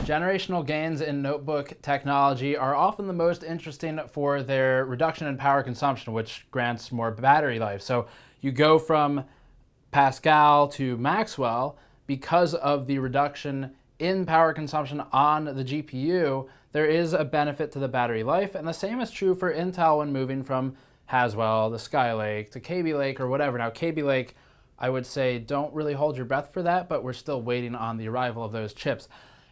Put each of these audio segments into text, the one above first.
Generational gains in notebook technology are often the most interesting for their reduction in power consumption, which grants more battery life. So you go from Pascal to Maxwell because of the reduction in power consumption on the GPU. There is a benefit to the battery life, and the same is true for Intel when moving from Haswell to Skylake to Kaby Lake or whatever. Now, Kaby Lake, I would say don't really hold your breath for that, but we're still waiting on the arrival of those chips.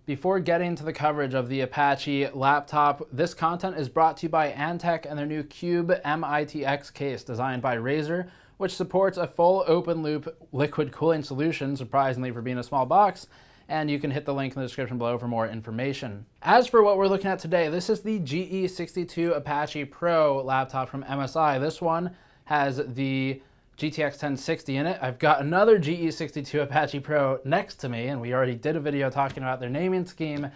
Before getting to the coverage of the Apache laptop, this content is brought to you by Antec and their new Cube MITX case designed by Razer, which supports a full open-loop liquid cooling solution, surprisingly for being a small box, and you can hit the link in the description below for more information. As for what we're looking at today, this is the GE62 Apache Pro laptop from MSI. This one has the GTX 1060 in it. I've got another GE62 Apache Pro next to me, and we already did a video talking about their naming scheme,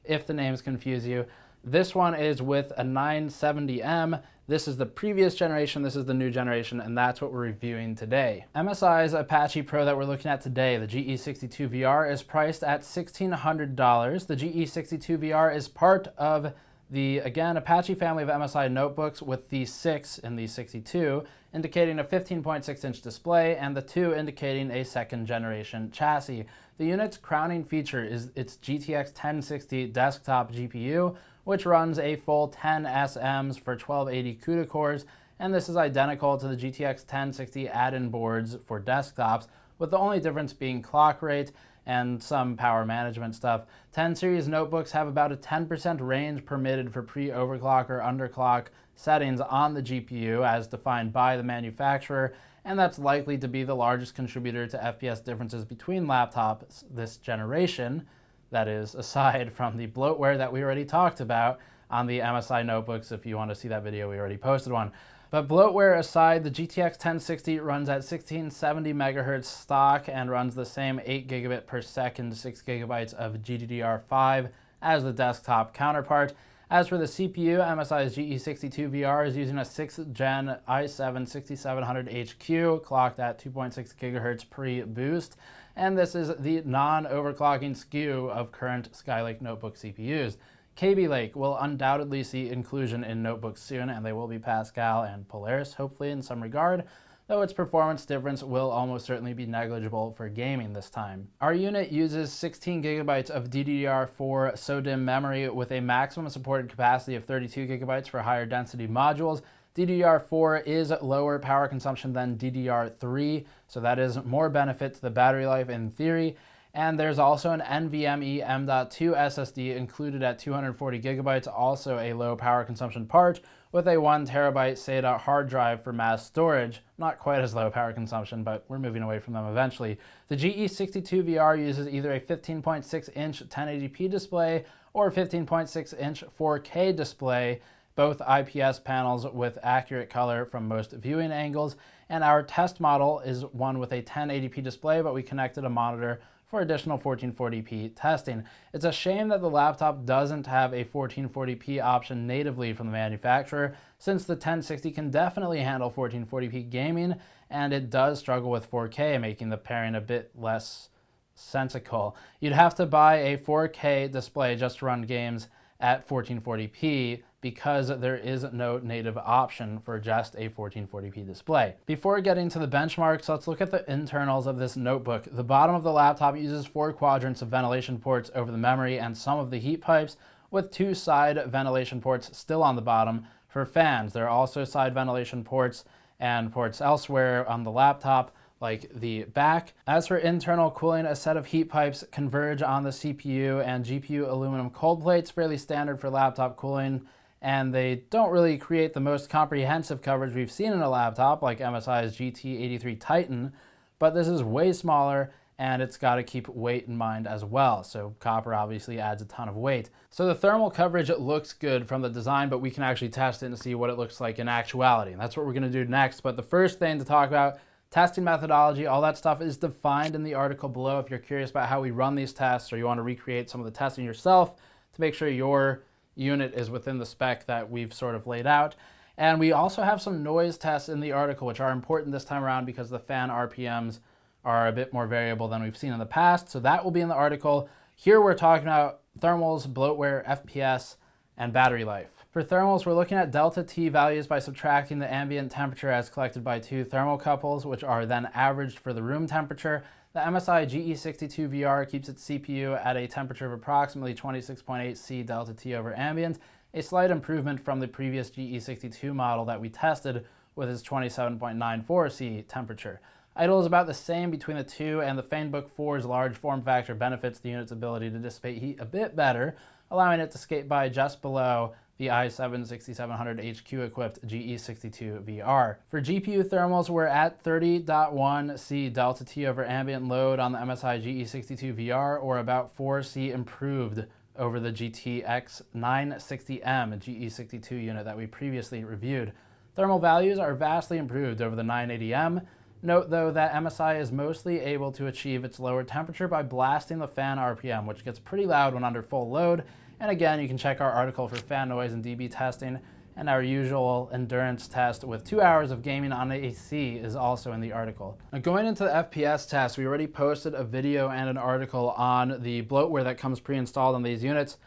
if the names confuse you. This one is with a 970M. This is the previous generation, this is the new generation, and that's what we're reviewing today. MSI's Apache Pro that we're looking at today, the GE62VR, is priced at $1,600. The GE62VR is part of the, again, Apache family of MSI notebooks with the 6 in the 62, indicating a 15.6-inch display, and the 2 indicating a second generation chassis. The unit's crowning feature is its GTX 1060 desktop GPU, which runs a full 10 SMs for 1280 CUDA cores, and this is identical to the GTX 1060 add-in boards for desktops, with the only difference being clock rate and some power management stuff. 10 series notebooks have about a 10% range permitted for pre-overclock or underclock settings on the GPU as defined by the manufacturer, and that's likely to be the largest contributor to FPS differences between laptops this generation. That is, aside from the bloatware that we already talked about on the MSI notebooks. If you want to see that video, we already posted one. But bloatware aside, the GTX 1060 runs at 1670 MHz stock and runs the same 8 gigabit per second, 6 gigabytes of GDDR5 as the desktop counterpart. As for the CPU, MSI's GE62VR is using a 6th gen i7-6700HQ clocked at 2.6 GHz pre-boost, and this is the non-overclocking SKU of current Skylake notebook CPUs. Kaby Lake will undoubtedly see inclusion in notebooks soon, and they will be Pascal and Polaris, hopefully in some regard, though its performance difference will almost certainly be negligible for gaming this time. Our unit uses 16 gigabytes of DDR4 SODIMM memory with a maximum supported capacity of 32 gigabytes for higher density modules. DDR4 is lower power consumption than DDR3, so that is more benefit to the battery life in theory. And there's also an NVMe M.2 SSD included at 240 gigabytes, also a low power consumption part, with a 1 terabyte SATA hard drive for mass storage. Not quite as low power consumption, but we're moving away from them eventually. The GE62VR uses either a 15.6-inch 1080p display or 15.6-inch 4K display, both IPS panels with accurate color from most viewing angles, and our test model is one with a 1080p display, but we connected a monitor for additional 1440p testing. It's a shame that the laptop doesn't have a 1440p option natively from the manufacturer, since the 1060 can definitely handle 1440p gaming, and it does struggle with 4K, making the pairing a bit less sensical. You'd have to buy a 4K display just to run games at 1440p because there is no native option for just a 1440p display. Before getting to the benchmarks, let's look at the internals of this notebook. The bottom of the laptop uses 4 quadrants of ventilation ports over the memory and some of the heat pipes, with 2 side ventilation ports still on the bottom for fans. There are also side ventilation ports and ports elsewhere on the laptop, like the back. As for internal cooling, a set of heat pipes converge on the CPU and GPU aluminum cold plates, fairly standard for laptop cooling, and they don't really create the most comprehensive coverage we've seen in a laptop like MSI's GT83 Titan, but this is way smaller and it's got to keep weight in mind as well. So copper obviously adds a ton of weight. So the thermal coverage looks good from the design, but we can actually test it and see what it looks like in actuality. And that's what we're going to do next. But the first thing to talk about, testing methodology, all that stuff is defined in the article below if you're curious about how we run these tests or you want to recreate some of the testing yourself to make sure your unit is within the spec that we've sort of laid out. And we also have some noise tests in the article, which are important this time around because the fan RPMs are a bit more variable than we've seen in the past. So that will be in the article. Here we're talking about thermals, bloatware, FPS, and battery life. For thermals, we're looking at delta T values by subtracting the ambient temperature as collected by two thermocouples, which are then averaged for the room temperature. The MSI GE62VR keeps its CPU at a temperature of approximately 26.8 C delta T over ambient, a slight improvement from the previous GE62 model that we tested with its 27.94 C temperature. Idle is about the same between the two, and the Fanebook 4's large form factor benefits the unit's ability to dissipate heat a bit better, allowing it to skate by just below the i7-6700HQ equipped GE62VR. For GPU thermals, we're at 30.1 C delta T over ambient load on the MSI GE62VR, or about 4 C improved over the GTX 960M GE62 unit that we previously reviewed. Thermal values are vastly improved over the 980M. Note, though, that MSI is mostly able to achieve its lower temperature by blasting the fan RPM, which gets pretty loud when under full load. And again, you can check our article for fan noise and dB testing, and our usual endurance test with 2 hours of gaming on AC is also in the article. Now, going into the FPS test, we already posted a video and an article on the bloatware that comes pre-installed on these units.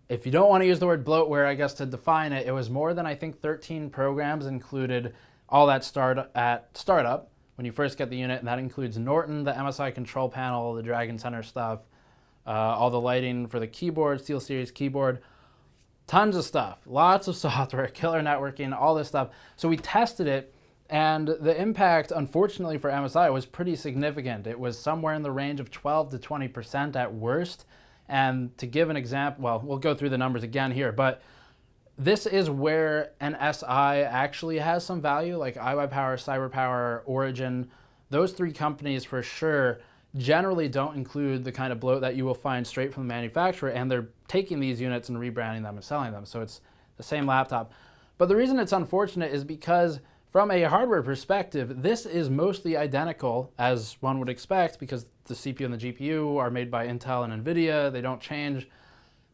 If you don't want to use the word bloatware, I guess to define it, it was more than, I think, 13 programs included, all that start at startup when you first get the unit, and that includes Norton, the MSI control panel, the Dragon Center stuff, all the lighting for the keyboard, SteelSeries keyboard, tons of stuff, lots of software, killer networking, all this stuff. So we tested it, and the impact, unfortunately for MSI, was pretty significant. It was somewhere in the range of 12 to 20% at worst. And to give an example, well, we'll go through the numbers again here, but this is where an SI actually has some value, like iBuyPower, CyberPower, Origin. Those three companies for sure generally don't include the kind of bloat that you will find straight from the manufacturer, and they're taking these units and rebranding them and selling them. So it's the same laptop. But the reason it's unfortunate is because from a hardware perspective, this is mostly identical, as one would expect, because the CPU and the GPU are made by Intel and NVIDIA. They don't change.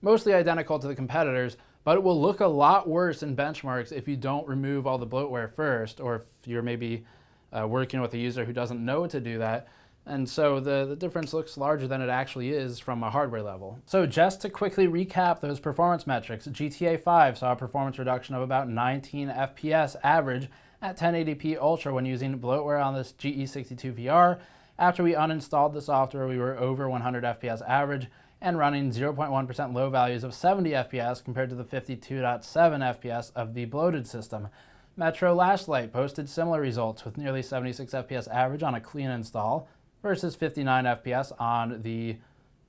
Mostly identical to the competitors, but it will look a lot worse in benchmarks if you don't remove all the bloatware first, or if you're maybe working with a user who doesn't know to do that. And so the difference looks larger than it actually is from a hardware level. So just to quickly recap those performance metrics, GTA 5 saw a performance reduction of about 19 FPS average at 1080p Ultra when using bloatware on this GE62VR. After we uninstalled the software, we were over 100 FPS average and running 0.1% low values of 70 FPS compared to the 52.7 FPS of the bloated system. Metro Last Light posted similar results with nearly 76 FPS average on a clean install versus 59 FPS on the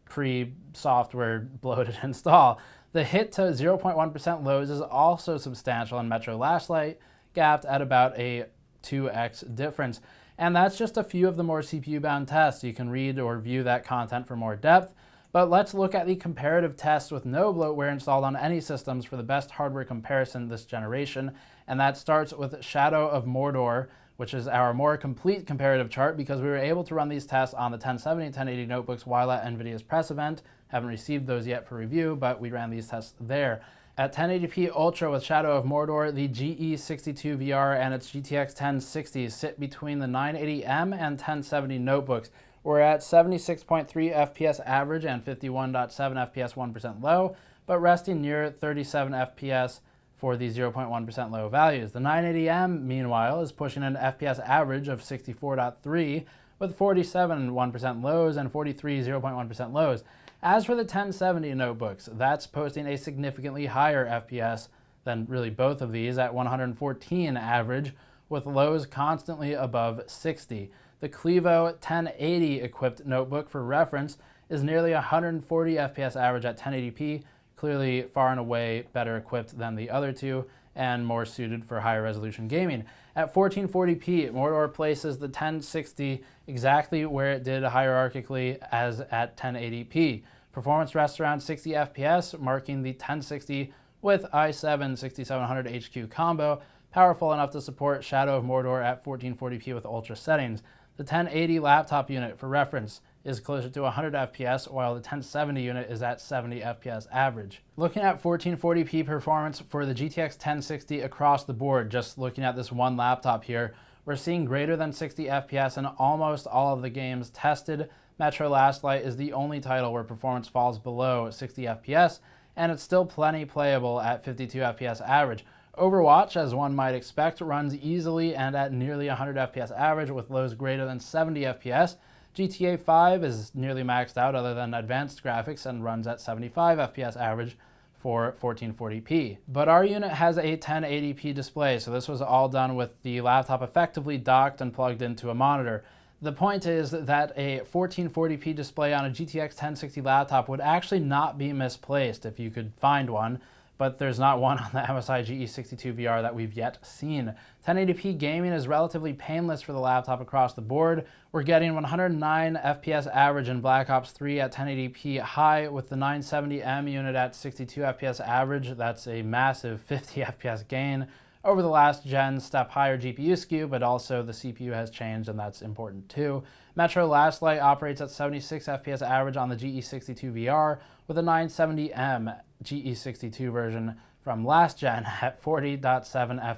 pre-software bloated install. The hit to 0.1% lows is also substantial in Metro Last Light, gapped at about a 2x difference. And that's just a few of the more CPU-bound tests. You can read or view that content for more depth. But let's look at the comparative tests with no bloatware installed on any systems for the best hardware comparison this generation. And that starts with Shadow of Mordor, which is our more complete comparative chart because we were able to run these tests on the 1070 and 1080 notebooks while at NVIDIA's press event. Haven't received those yet for review, but we ran these tests there. At 1080p Ultra with Shadow of Mordor, the GE62VR and its GTX 1060 sit between the 980M and 1070 notebooks. We're at 76.3 FPS average and 51.7 FPS 1% low, but resting near 37 FPS for the 0.1% low values. The 980M, meanwhile, is pushing an FPS average of 64.3 with 47 1% lows and 43 0.1% lows. As for the 1070 notebooks, that's posting a significantly higher FPS than really both of these at 114 average, with lows constantly above 60. The Clevo 1080 equipped notebook, for reference, is nearly 140 FPS average at 1080p, clearly far and away better equipped than the other two and more suited for higher resolution gaming. At 1440p, Mordor places the 1060 exactly where it did hierarchically as at 1080p. Performance rests around 60 FPS, marking the 1060 with i7-6700HQ combo, powerful enough to support Shadow of Mordor at 1440p with ultra settings. The 1080 laptop unit, for reference, is closer to 100 FPS, while the 1070 unit is at 70 FPS average. Looking at 1440p performance for the GTX 1060 across the board, just looking at this one laptop here, we're seeing greater than 60 FPS in almost all of the games tested Metro Last Light is the only title where performance falls below 60 FPS, and it's still plenty playable at 52 FPS average. Overwatch, as one might expect, runs easily and at nearly 100 FPS average with lows greater than 70 FPS. GTA 5 is nearly maxed out other than advanced graphics and runs at 75 FPS average for 1440p. But our unit has a 1080p display, so this was all done with the laptop effectively docked and plugged into a monitor. The point is that a 1440p display on a GTX 1060 laptop would actually not be misplaced if you could find one, but there's not one on the MSI GE62VR that we've yet seen. 1080p gaming is relatively painless for the laptop across the board. We're getting 109 FPS average in Black Ops 3 at 1080p high with the 970M unit at 62 FPS average. That's a massive 50 FPS gain over the last gen step higher GPU SKU, but also the CPU has changed and that's important too. Metro Last Light operates at 76 FPS average on the GE62VR with a 970M GE62 version from last gen at 40.7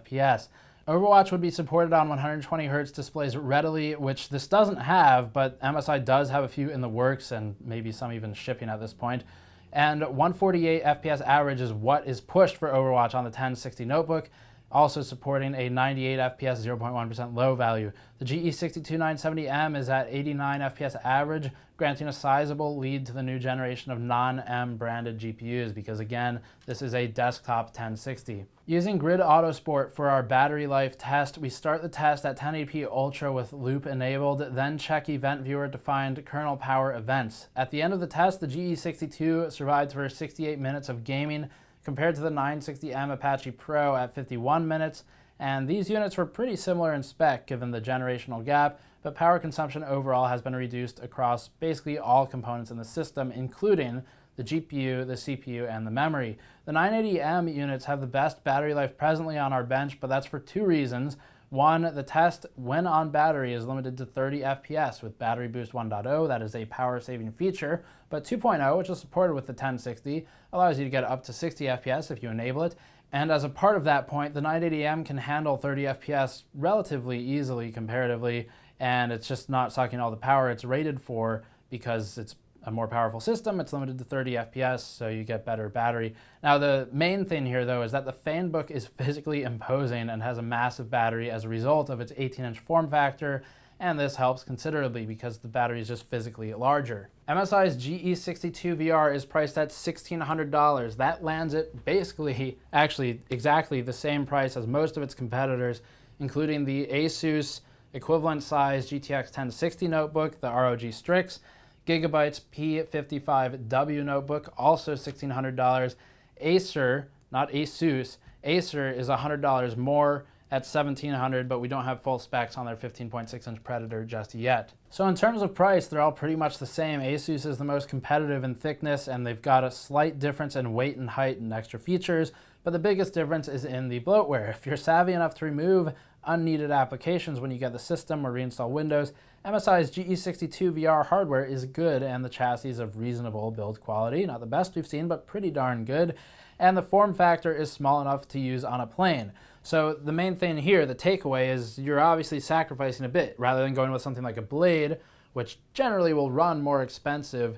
FPS. Overwatch would be supported on 120Hz displays readily, which this doesn't have, but MSI does have a few in the works and maybe some even shipping at this point. And 148 FPS average is what is pushed for Overwatch on the 1060 notebook, also supporting a 98 FPS 0.1% low value. The GE62 970M is at 89 FPS average, granting a sizable lead to the new generation of non-M branded GPUs because again, this is a desktop 1060. Using Grid Autosport for our battery life test, we start the test at 1080p Ultra with loop enabled, then check Event Viewer to find kernel power events. At the end of the test, the GE62 survived for 68 minutes of gaming, compared to the 960M Apache Pro at 51 minutes, and these units were pretty similar in spec given the generational gap, but power consumption overall has been reduced across basically all components in the system, including the GPU, the CPU, and the memory. The 980M units have the best battery life presently on our bench, but that's for two reasons. One, the test when on battery is limited to 30 FPS with Battery Boost 1.0, that is a power saving feature, but 2.0, which is supported with the 1060, allows you to get up to 60 FPS if you enable it, and as a part of that point, the 980M can handle 30 FPS relatively easily comparatively, and it's just not sucking all the power it's rated for because it's a more powerful system. It's limited to 30 FPS, so you get better battery. Now, the main thing here, though, is that the Fanebook is physically imposing and has a massive battery as a result of its 18-inch form factor, and this helps considerably because the battery is just physically larger. MSI's GE62VR is priced at $1,600. That lands it basically, actually, exactly the same price as most of its competitors, including the Asus equivalent size GTX 1060 notebook, the ROG Strix, Gigabyte's P55W notebook, also $1,600. Acer, not Asus, Acer is $100 more at $1,700, but we don't have full specs on their 15.6-inch Predator just yet. So in terms of price, they're all pretty much the same. Asus is the most competitive in thickness, and they've got a slight difference in weight and height and extra features, but the biggest difference is in the bloatware. If you're savvy enough to remove unneeded applications when you get the system or reinstall Windows, MSI's GE62VR hardware is good and the chassis is of reasonable build quality. Not the best we've seen, but pretty darn good. And the form factor is small enough to use on a plane. So the main thing here, the takeaway, is you're obviously sacrificing a bit. Rather than going with something like a Blade, which generally will run more expensive,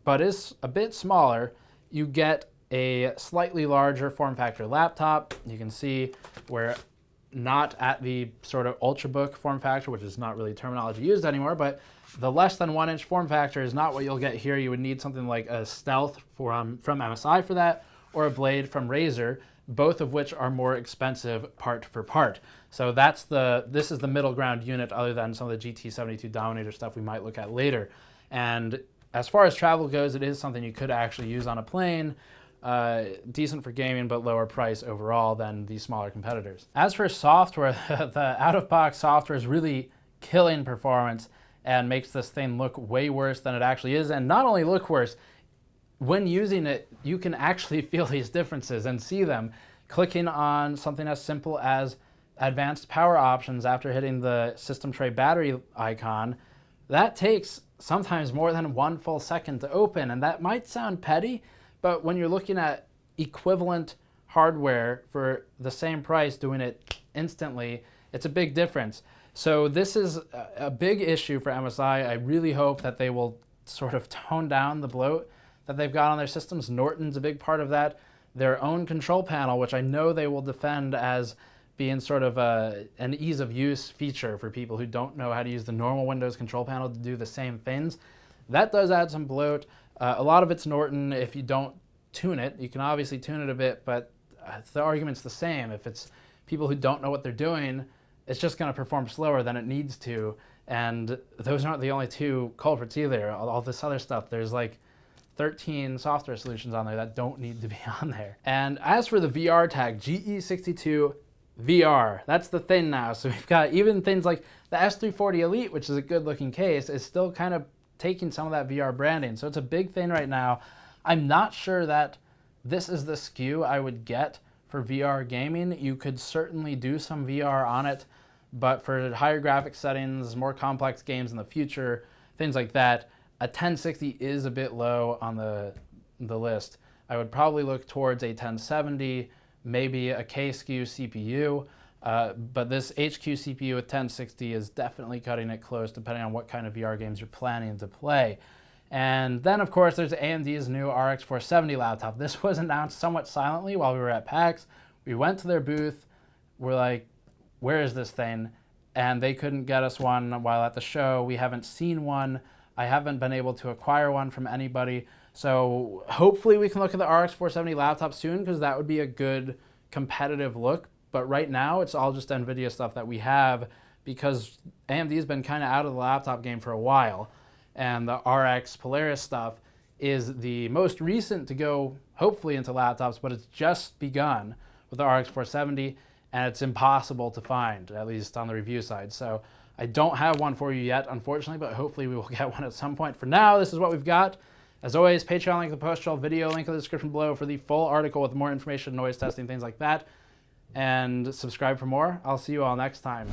but is a bit smaller, you get a slightly larger form factor laptop. You can see we're not at the sort of Ultrabook form factor, which is not really terminology used anymore, but the less than 1-inch form factor is not what you'll get here. You would need something like a Stealth from MSI for that, or a Blade from Razer, both of which are more expensive part for part. So this is the middle ground unit other than some of the GT72 Dominator stuff we might look at later. And as far as travel goes, it is something you could actually use on a plane. Decent for gaming, but lower price overall than the smaller competitors. As for software, the out-of-box software is really killing performance and makes this thing look way worse than it actually is. And not only look worse, when using it, you can actually feel these differences and see them. Clicking on something as simple as advanced power options after hitting the system tray battery icon, that takes sometimes more than 1 full second to open, and that might sound petty, but when you're looking at equivalent hardware for the same price doing it instantly, it's a big difference. So this is a big issue for MSI. I really hope that they will sort of tone down the bloat that they've got on their systems. Norton's a big part of that. Their own control panel, which I know they will defend as being sort of an ease of use feature for people who don't know how to use the normal Windows control panel to do the same things. That does add some bloat. A lot of it's Norton if you don't tune it. You can obviously tune it a bit, but the argument's the same. If it's people who don't know what they're doing, it's just going to perform slower than it needs to. And those aren't the only two culprits either. All this other stuff, there's like 13 software solutions on there that don't need to be on there. And as for the VR tag, GE62VR, that's the thing now. So we've got even things like the S340 Elite, which is a good looking case, is still kind of taking some of that VR branding. So it's a big thing right now. I'm not sure that this is the SKU I would get for VR gaming. You could certainly do some VR on it, but for higher graphics settings, more complex games in the future, things like that, a 1060 is a bit low on the list. I would probably look towards a 1070, maybe a K-SKU CPU, but this HQ CPU with 1060 is definitely cutting it close depending on what kind of VR games you're planning to play. And then, of course, there's AMD's new RX 470 laptop. This was announced somewhat silently while we were at PAX. We went to their booth. We're like, where is this thing? And they couldn't get us one while at the show. We haven't seen one. I haven't been able to acquire one from anybody. So hopefully we can look at the RX 470 laptop soon, because that would be a good competitive look. But right now, it's all just NVIDIA stuff that we have, because AMD's been kind of out of the laptop game for a while. And the RX Polaris stuff is the most recent to go, hopefully, into laptops, but it's just begun with the RX 470, and it's impossible to find, at least on the review side. So I don't have one for you yet, unfortunately, but hopefully we will get one at some point. For now, this is what we've got. As always, Patreon link in the post-show video, link in the description below for the full article with more information, noise testing, things like that. And subscribe for more. I'll see you all next time.